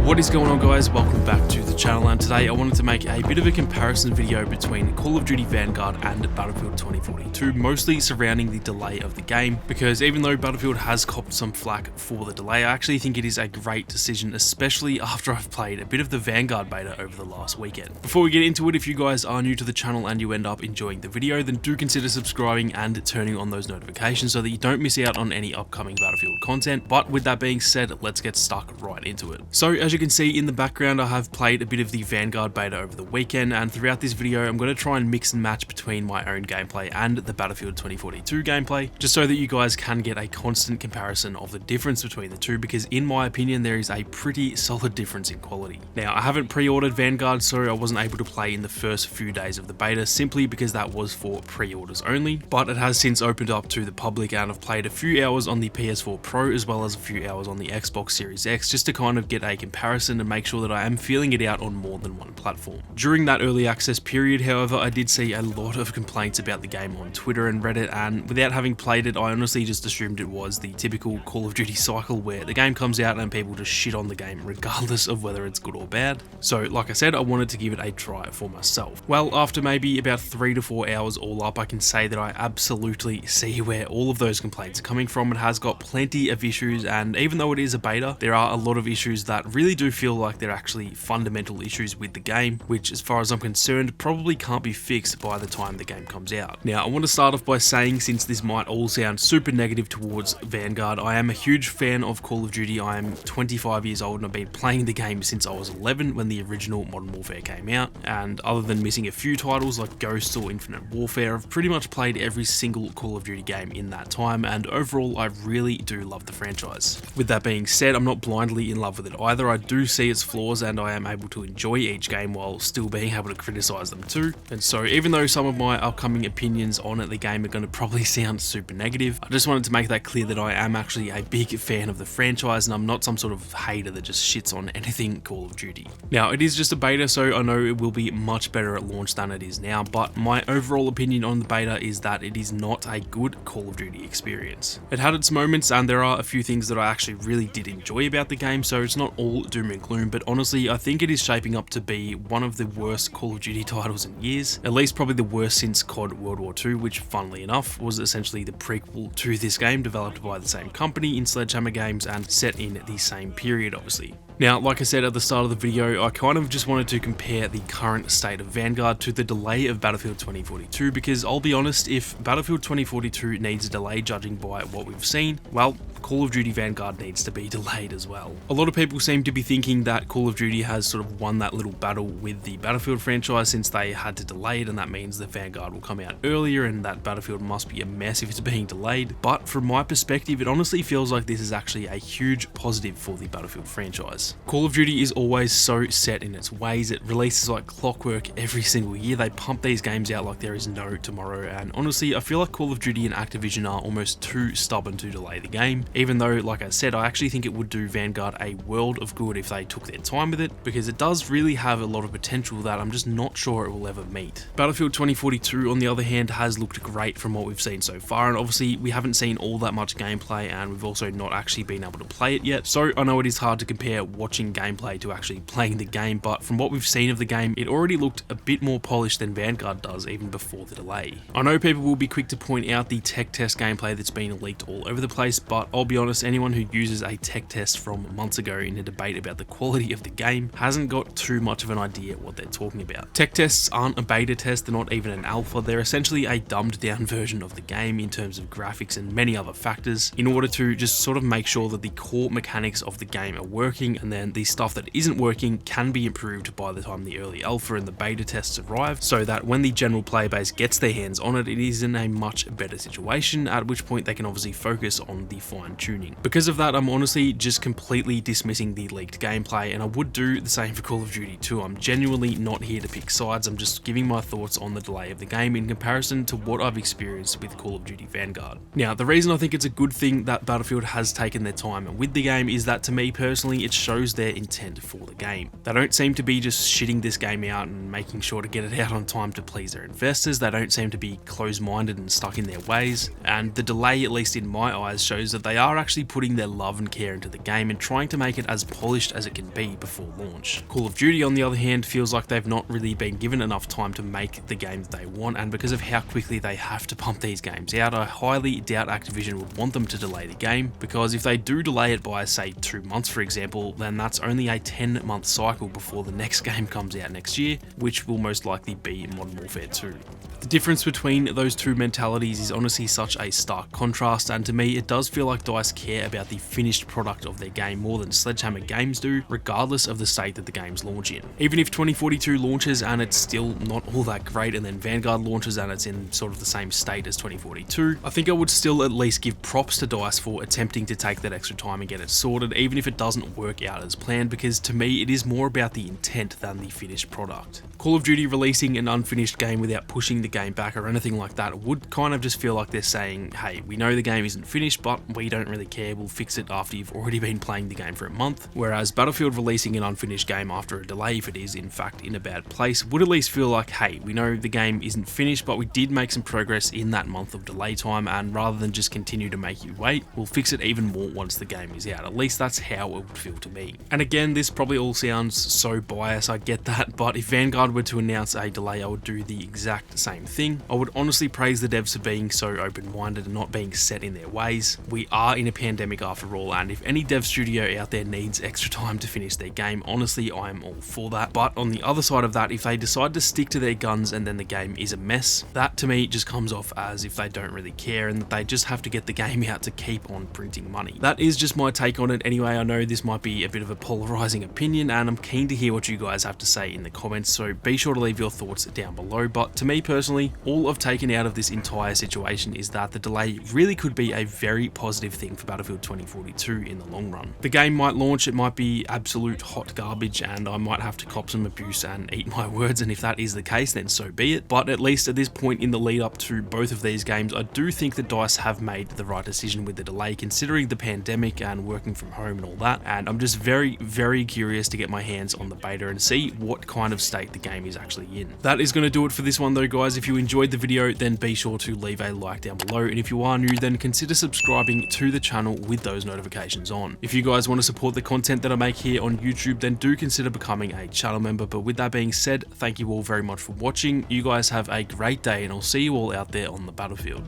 What is going on, guys? Welcome back to the channel, and today I wanted to make a bit of a comparison video between Call of Duty Vanguard and Battlefield 2042, mostly surrounding the delay of the game, because even though Battlefield has copped some flack for the delay, I actually think it is a great decision, especially after I've played a bit of the Vanguard beta over the last weekend. Before we get into it, if you guys are new to the channel and you end up enjoying the video, then do consider subscribing and turning on those notifications so that you don't miss out on any upcoming Battlefield content. But with that being said, let's get stuck right into it. So as you can see in the background, I have played a bit of the Vanguard beta over the weekend, and throughout this video I'm going to try and mix and match between my own gameplay and the Battlefield 2042 gameplay, just so that you guys can get a constant comparison of the difference between the two, because in my opinion there is a pretty solid difference in quality. Now, I haven't pre-ordered Vanguard, so I wasn't able to play in the first few days of the beta simply because that was for pre-orders only, but it has since opened up to the public, and I've played a few hours on the PS4 Pro as well as a few hours on the Xbox Series X, just to kind of get a comparison and make sure that I am feeling it out on more than one platform. During that early access period, however, I did see a lot of complaints about the game on Twitter and Reddit, and without having played it, I honestly just assumed it was the typical Call of Duty cycle where the game comes out and people just shit on the game regardless of whether it's good or bad. So like I said, I wanted to give it a try for myself. Well, after maybe about 3 to 4 hours all up, I can say that I absolutely see where all of those complaints are coming from. It has got plenty of issues, and even though it is a beta, there are a lot of issues that really do feel like they're actually fundamental issues with the game, which as far as I'm concerned probably can't be fixed by the time the game comes out. Now, I want to start off by saying, since this might all sound super negative towards Vanguard, I am a huge fan of Call of Duty. I am 25 years old and I've been playing the game since I was 11 when the original Modern Warfare came out, and other than missing a few titles like Ghosts or Infinite Warfare, I've pretty much played every single Call of Duty game in that time, and overall I really do love the franchise. With that being said, I'm not blindly in love with it either. I do see its flaws and I am able to enjoy each game while still being able to criticize them too. And so even though some of my upcoming opinions on the game are going to probably sound super negative, I just wanted to make that clear that I am actually a big fan of the franchise and I'm not some sort of hater that just shits on anything Call of Duty. Now, it is just a beta, so I know it will be much better at launch than it is now, but my overall opinion on the beta is that it is not a good Call of Duty experience. It had its moments, and there are a few things that I actually really did enjoy about the game, so it's not all doom and gloom, but honestly I think it is shaping up to be one of the worst Call of Duty titles in years, at least probably the worst since COD World War II, which funnily enough was essentially the prequel to this game, developed by the same company in Sledgehammer Games and set in the same period obviously. Now, like I said at the start of the video, I kind of just wanted to compare the current state of Vanguard to the delay of Battlefield 2042, because I'll be honest, if Battlefield 2042 needs a delay judging by what we've seen, well, Call of Duty Vanguard needs to be delayed as well. A lot of people seem to be thinking that Call of Duty has sort of won that little battle with the Battlefield franchise since they had to delay it, and that means that Vanguard will come out earlier and that Battlefield must be a mess if it's being delayed. But from my perspective, it honestly feels like this is actually a huge positive for the Battlefield franchise. Call of Duty is always so set in its ways. It releases like clockwork every single year. They pump these games out like there is no tomorrow, and honestly I feel like Call of Duty and Activision are almost too stubborn to delay the game, even though, like I said, I actually think it would do Vanguard a world of good if they took their time with it, because it does really have a lot of potential that I'm just not sure it will ever meet. Battlefield 2042 on the other hand has looked great from what we've seen so far, and obviously we haven't seen all that much gameplay and we've also not actually been able to play it yet, so I know it is hard to compare watching gameplay to actually playing the game, but from what we've seen of the game, it already looked a bit more polished than Vanguard does even before the delay. I know people will be quick to point out the tech test gameplay that's been leaked all over the place, but I'll be honest, anyone who uses a tech test from months ago in a debate about the quality of the game hasn't got too much of an idea what they're talking about. Tech tests aren't a beta test, they're not even an alpha, they're essentially a dumbed down version of the game in terms of graphics and many other factors, in order to just sort of make sure that the core mechanics of the game are working, and then the stuff that isn't working can be improved by the time the early alpha and the beta tests arrive, so that when the general player base gets their hands on it, it is in a much better situation, at which point they can obviously focus on the fine tuning. Because of that, I'm honestly just completely dismissing the leaked gameplay, and I would do the same for Call of Duty 2. I'm genuinely not here to pick sides, I'm just giving my thoughts on the delay of the game in comparison to what I've experienced with Call of Duty Vanguard. Now, the reason I think it's a good thing that Battlefield has taken their time with the game is that, to me personally, it shows shows their intent for the game. They don't seem to be just shitting this game out and making sure to get it out on time to please their investors. They don't seem to be closed-minded and stuck in their ways, and the delay, at least in my eyes, shows that they are actually putting their love and care into the game and trying to make it as polished as it can be before launch. Call of Duty, on the other hand, feels like they've not really been given enough time to make the games they want, and because of how quickly they have to pump these games out, I highly doubt Activision would want them to delay the game, because if they do delay it by, say, 2 months for example, then that's only a 10-month cycle before the next game comes out next year, which will most likely be Modern Warfare 2. The difference between those two mentalities is honestly such a stark contrast, and to me it does feel like DICE care about the finished product of their game more than Sledgehammer Games do, regardless of the state that the games launch in. Even if 2042 launches and it's still not all that great, and then Vanguard launches and it's in sort of the same state as 2042, I think I would still at least give props to DICE for attempting to take that extra time and get it sorted, even if it doesn't work out as planned, because to me it is more about the intent than the finished product. Call of Duty releasing an unfinished game without pushing the game back or anything like that would kind of just feel like they're saying, hey, we know the game isn't finished, but we don't really care, we'll fix it after you've already been playing the game for a month. Whereas Battlefield releasing an unfinished game after a delay, if it is in fact in a bad place, would at least feel like, hey, we know the game isn't finished, but we did make some progress in that month of delay time, and rather than just continue to make you wait, we'll fix it even more once the game is out. At least that's how it would feel to me. And again, this probably all sounds so biased, I get that, but if Vanguard were to announce a delay, I would do the exact same thing. I would honestly praise the devs for being so open-minded and not being set in their ways. We are in a pandemic after all, and if any dev studio out there needs extra time to finish their game, honestly, I am all for that. But on the other side of that, if they decide to stick to their guns and then the game is a mess, that to me just comes off as if they don't really care and that they just have to get the game out to keep on printing money. That is just my take on it anyway. I know this might be a bit of a polarizing opinion, and I'm keen to hear what you guys have to say in the comments, so be sure to leave your thoughts down below. But to me personally, all I've taken out of this entire situation is that the delay really could be a very positive thing for Battlefield 2042 in the long run. The game might launch, it might be absolute hot garbage, and I might have to cop some abuse and eat my words, and if that is the case, then so be it. But at least at this point in the lead up to both of these games, I do think that DICE have made the right decision with the delay, considering the pandemic and working from home and all that, and I'm just very, very curious to get my hands on the beta and see what kind of state the game is actually in. That is going to do it for this one though, guys. If you enjoyed the video, then be sure to leave a like down below, and if you are new, then consider subscribing to the channel with those notifications on. If you guys want to support the content that I make here on YouTube, then do consider becoming a channel member. But with that being said, thank you all very much for watching. You guys have a great day, and I'll see you all out there on the battlefield.